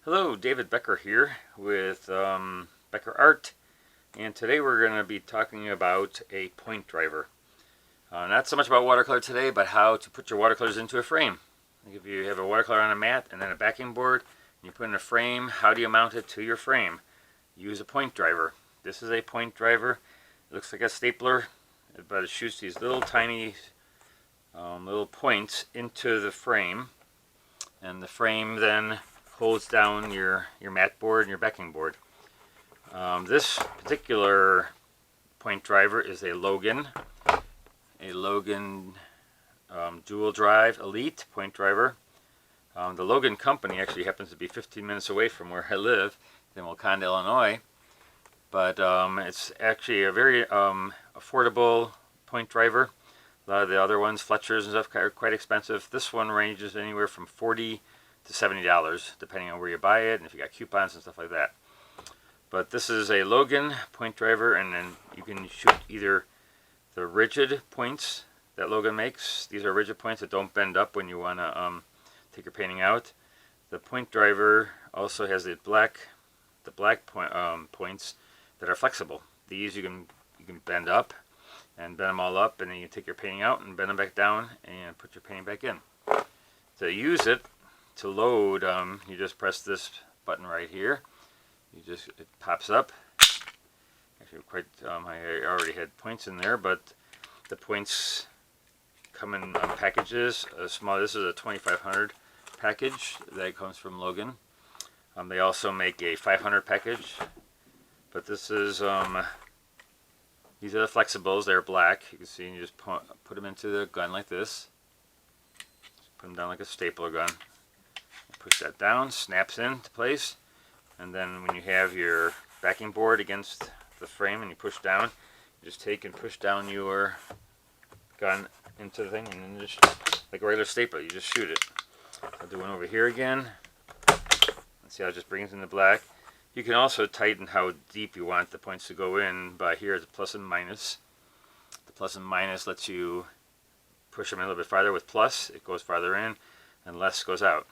Hello, David Becker here with BeckerArt, and today we're going to be talking about a point driver. Not so much about watercolor today, but how to put your watercolors into a frame. Like if you have a watercolor on a mat and then a backing board, and you put in a frame, how do you mount it to your frame? Use a point driver. This is a point driver. It looks like a stapler, but it shoots these little tiny little points into the frame, and the frame then holds down your mat board and your backing board. This particular point driver is a Logan dual drive elite point driver. The Logan company actually happens to be 15 minutes away from where I live in Wakanda, Illinois, but it's actually a very affordable point driver. A lot of the other ones, Fletcher's and stuff, are quite expensive. This one ranges anywhere from $40 to $70, depending on where you buy it and if you got coupons and stuff like that. But this is a Logan point driver, and then you can shoot either the rigid points that Logan makes. These are rigid points that don't bend up when you want to take your painting out. The point driver also has the black points that are flexible. These you can bend up and bend them all up, and then you take your painting out and bend them back down and put your painting back in. To use it, to load, you just press this button right here. It pops up. Actually, I already had points in there, but the points come in packages. This is a 2500 package that comes from Logan. They also make a 500 package, but this is these are the flexibles. They're black. You can see, and you just put them into the gun like this. Put them down like a stapler gun. Push that down, snaps into place, and then when you have your backing board against the frame and you push down, you just take and push down your gun into the thing, and then just like a regular stapler, you just shoot it. I'll do one over here again. Let's see how it just brings in the black. You can also tighten how deep you want the points to go in by here, the plus and minus. The plus and minus lets you push them a little bit farther. With plus, it goes farther in, and less goes out.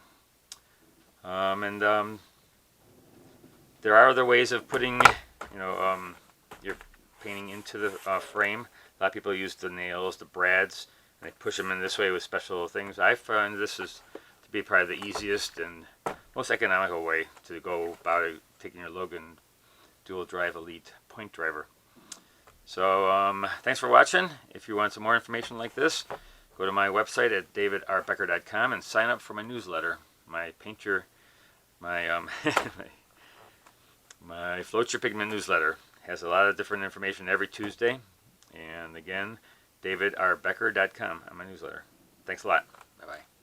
There are other ways of putting, your painting into the frame. A lot of people use the nails, the brads, and they push them in this way with special things. I find this is to be probably the easiest and most economical way to go about it, taking your Logan dual drive elite point driver. So thanks for watching. If you want some more information like this, go to my website at davidartbecker.com and sign up for my newsletter. My my Float Your Pigment newsletter has a lot of different information every Tuesday. And again, davidartbecker.com on my newsletter. Thanks a lot. Bye-bye.